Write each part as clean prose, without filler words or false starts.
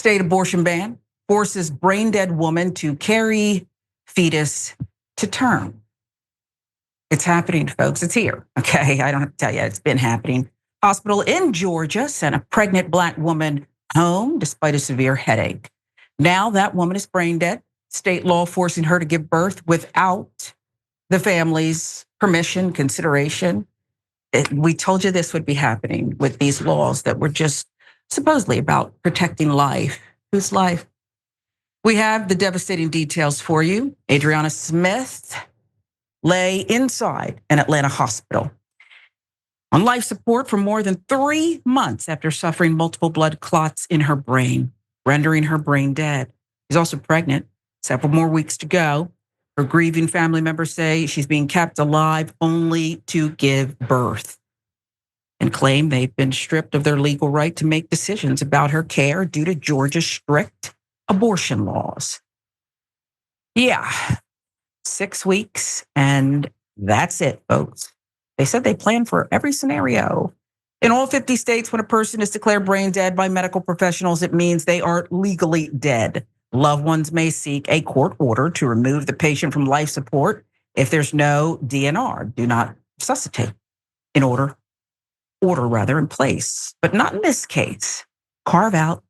State abortion ban forces brain dead woman to carry fetus to term. It's happening, folks. It's here. Okay, I don't have to tell you, it's been happening. Hospital in Georgia sent a pregnant Black woman home despite a severe headache. Now that woman is brain dead. State law forcing her to give birth without the family's permission, consideration. We told you this would be happening with these laws that were just supposedly about protecting life. Whose life? We have the devastating details for you. Adriana Smith lay inside an Atlanta hospital on life support for more than 3 months after suffering multiple blood clots in her brain, rendering her brain dead. She's also pregnant, several more weeks to go. Her grieving family members say she's being kept alive only to give birth and claim they've been stripped of their legal right to make decisions about her care due to Georgia's strict abortion laws. Yeah, 6 weeks, and that's it, folks. They said they plan for every scenario. In all 50 states, when a person is declared brain dead by medical professionals, it means they are legally dead. Loved ones may seek a court order to remove the patient from life support if there's no DNR, do not resuscitate, order in place, but not in this case. Carve out.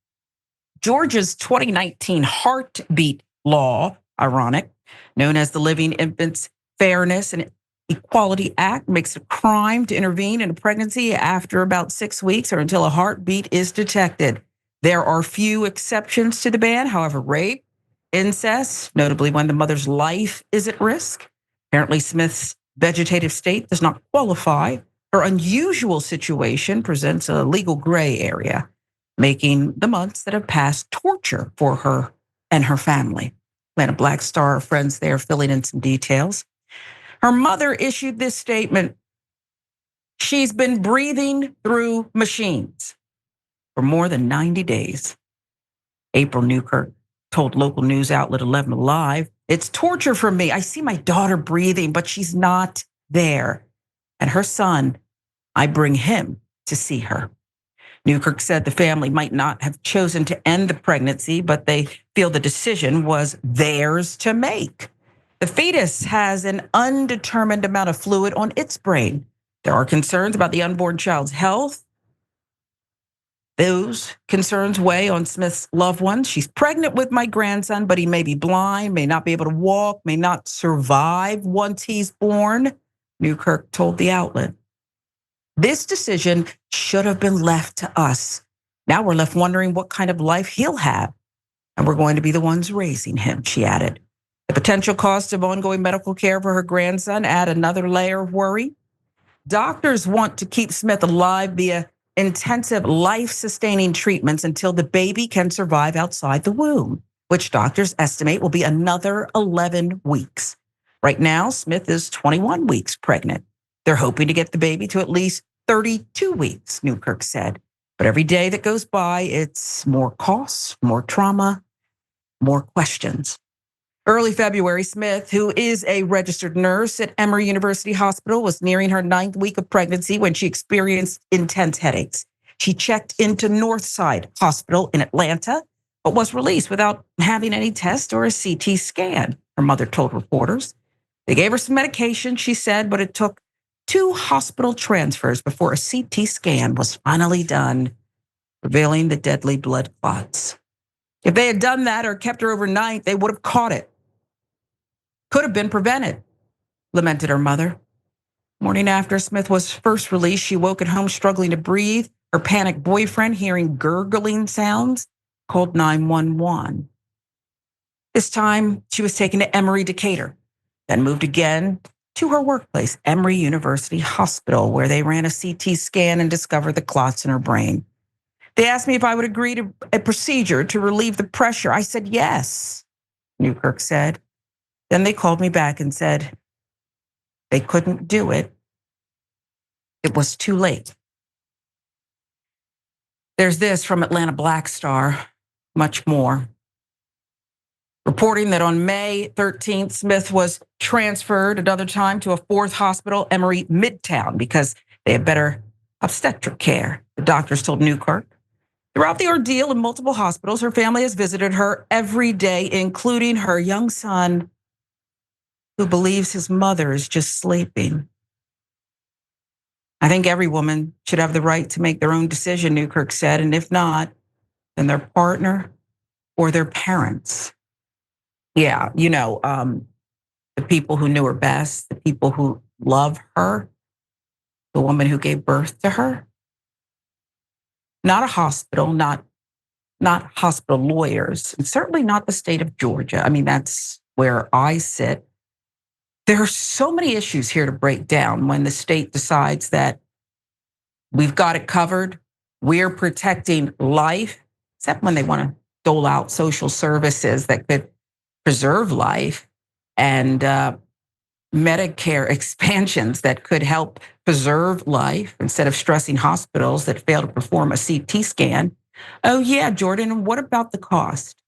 Georgia's 2019 heartbeat law, ironic, known as the Living Infants Fairness and Equality Act, makes it a crime to intervene in a pregnancy after about 6 weeks or until a heartbeat is detected. There are few exceptions to the ban. However, rape, incest, notably when the mother's life is at risk. Apparently, Smith's vegetative state does not qualify. Her unusual situation presents a legal gray area, making the months that have passed torture for her and her family. Atlanta Black Star friends there filling in some details. Her mother issued this statement. She's been breathing through machines for more than 90 days. April Newkirk told local news outlet 11 Alive, "It's torture for me. I see my daughter breathing, but she's not there. And her son, I bring him to see her." Newkirk said the family might not have chosen to end the pregnancy, but they feel the decision was theirs to make. The fetus has an undetermined amount of fluid on its brain. There are concerns about the unborn child's health. Those concerns weigh on Smith's loved ones. She's pregnant with my grandson, but he may be blind, may not be able to walk, may not survive once he's born, Newkirk told the outlet. This decision should have been left to us. Now we're left wondering what kind of life he'll have, and we're going to be the ones raising him, she added. The potential cost of ongoing medical care for her grandson add another layer of worry. Doctors want to keep Smith alive via intensive life-sustaining treatments until the baby can survive outside the womb, which doctors estimate will be another 11 weeks. Right now, Smith is 21 weeks pregnant. They're hoping to get the baby to at least 32 weeks, Newkirk said. But every day that goes by, it's more costs, more trauma, more questions. Early February, Smith, who is a registered nurse at Emory University Hospital, was nearing her 9th week of pregnancy when she experienced intense headaches. She checked into Northside Hospital in Atlanta, but was released without having any test or a CT scan, her mother told reporters. They gave her some medication, she said, but it took 2 hospital transfers before a CT scan was finally done, revealing the deadly blood clots. If they had done that or kept her overnight, they would have caught it. Could have been prevented, lamented her mother. Morning after Smith was first released, she woke at home struggling to breathe. Her panicked boyfriend, hearing gurgling sounds, called 911. This time, she was taken to Emory Decatur, then moved again to her workplace, Emory University Hospital, where they ran a CT scan and discovered the clots in her brain. They asked me if I would agree to a procedure to relieve the pressure. I said yes, Newkirk said. Then they called me back and said they couldn't do it. It was too late. There's this from Atlanta Black Star, much more. Reporting that on May 13th, Smith was transferred another time to a 4th hospital, Emory Midtown, because they had better obstetric care. The doctors told Newkirk Throughout the ordeal in multiple hospitals, her family has visited her every day, including her young son, who believes his mother is just sleeping. I think every woman should have the right to make their own decision, Newkirk said, and if not, then their partner or their parents. Yeah, the people who knew her best, the people who love her, the woman who gave birth to her. Not a hospital, not hospital lawyers, and certainly not the state of Georgia. I mean, that's where I sit. There are so many issues here to break down when the state decides that we've got it covered, we're protecting life, except when they want to dole out social services that could preserve life, and Medicare expansions that could help preserve life instead of stressing hospitals that fail to perform a CT scan. Oh, yeah, Jordan, what about the cost?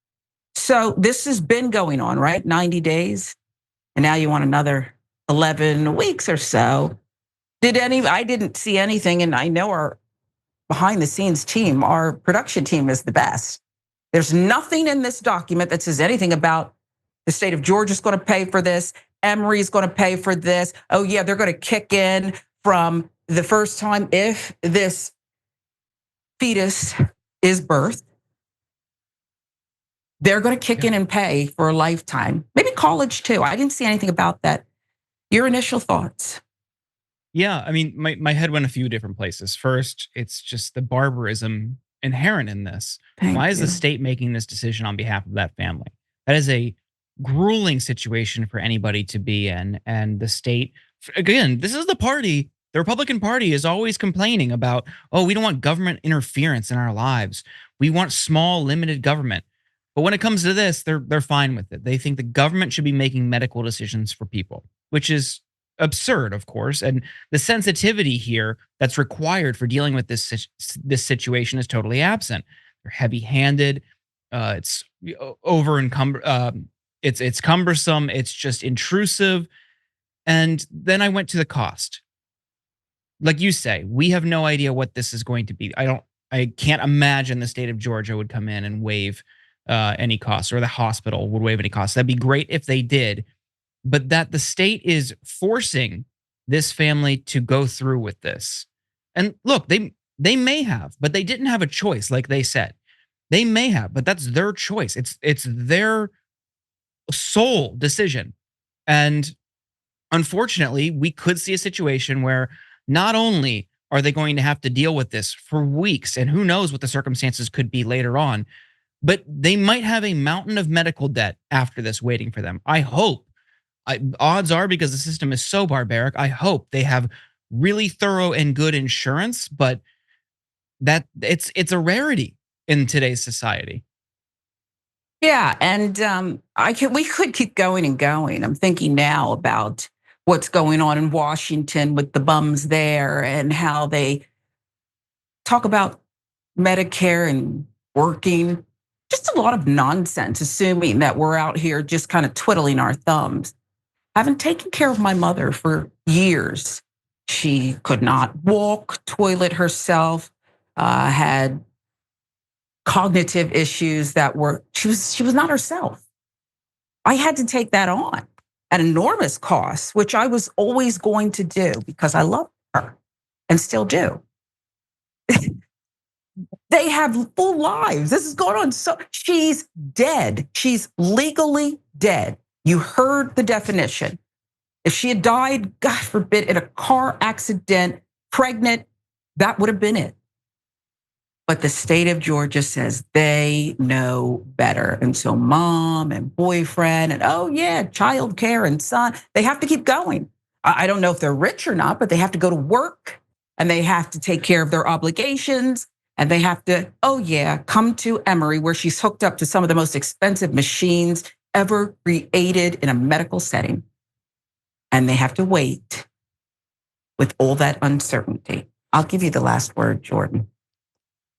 So this has been going on, right? 90 days. And now you want another 11 weeks or so. I didn't see anything, and I know our behind the scenes team, our production team is the best. There's nothing in this document that says anything about the state of Georgia is going to pay for this. Emory is going to pay for this. Oh, yeah, they're going to kick in from the first time if this fetus is birthed. They're going to kick in and pay for a lifetime, maybe college too. I didn't see anything about that. Your initial thoughts? Yeah, I mean, my head went a few different places. First, it's just the barbarism inherent in this. Why is the state making this decision on behalf of that family? That is a grueling situation for anybody to be in. And the state, again, this is the party. The Republican Party is always complaining about, oh, we don't want government interference in our lives. We want small, limited government. But when it comes to this, they're fine with it. They think the government should be making medical decisions for people, which is absurd, of course. And the sensitivity here that's required for dealing with this situation is totally absent. They're heavy-handed. It's over encumbered. It's cumbersome. It's just intrusive. And then I went to the cost. Like you say, we have no idea what this is going to be. I can't imagine the state of Georgia would come in and waive any costs, or the hospital would waive any costs. That'd be great if they did. But that the state is forcing this family to go through with this. And look, they may have, but they didn't have a choice, like they said. They may have, but that's their choice. It's their sole decision. And unfortunately, we could see a situation where not only are they going to have to deal with this for weeks, and who knows what the circumstances could be later on, but they might have a mountain of medical debt after this waiting for them. I hope. Odds are, because the system is so barbaric, I hope they have really thorough and good insurance, but that it's a rarity in today's society. Yeah, and we could keep going and going. I'm thinking now about what's going on in Washington with the bums there and how they talk about Medicare and working. Just a lot of nonsense, assuming that we're out here just kind of twiddling our thumbs. I haven't taken care of my mother for years. She could not walk, toilet herself, had cognitive issues that she was not herself. I had to take that on at enormous cost, which I was always going to do because I love her and still do. They have full lives. This is going on. So she's dead. She's legally dead. You heard the definition. If she had died, God forbid, in a car accident, pregnant, that would have been it. But the state of Georgia says they know better. And so mom and boyfriend and, oh yeah, childcare and son, they have to keep going. I don't know if they're rich or not, but they have to go to work and they have to take care of their obligations. And they have to, oh yeah, come to Emory, where she's hooked up to some of the most expensive machines ever created in a medical setting. And they have to wait with all that uncertainty. I'll give you the last word, Jordan.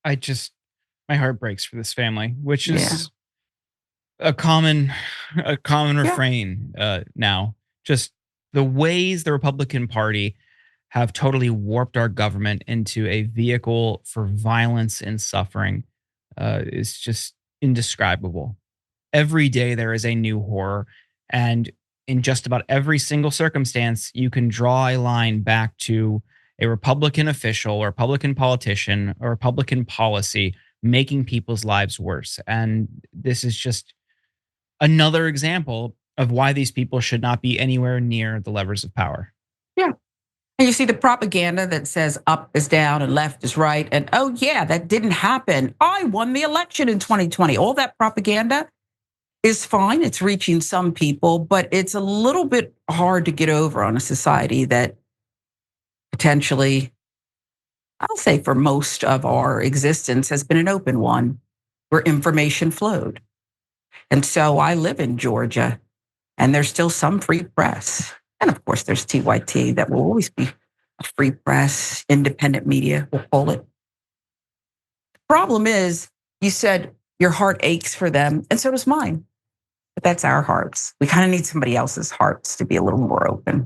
My heart breaks for this family, which is a common refrain now. Just the ways the Republican Party have totally warped our government into a vehicle for violence and suffering. is just indescribable. Every day there is a new horror, and in just about every single circumstance, you can draw a line back to a Republican official or Republican politician or Republican policy making people's lives worse. And this is just another example of why these people should not be anywhere near the levers of power. Yeah. And you see the propaganda that says up is down and left is right. And oh, yeah, that didn't happen. I won the election in 2020. All that propaganda is fine. It's reaching some people, but it's a little bit hard to get over on a society that potentially, I'll say for most of our existence, has been an open one where information flowed. And so I live in Georgia, and there's still some free press. And of course, there's TYT that will always be a free press, independent media, we'll call it. The problem is, you said your heart aches for them, and so does mine. But that's our hearts. We kind of need somebody else's hearts to be a little more open.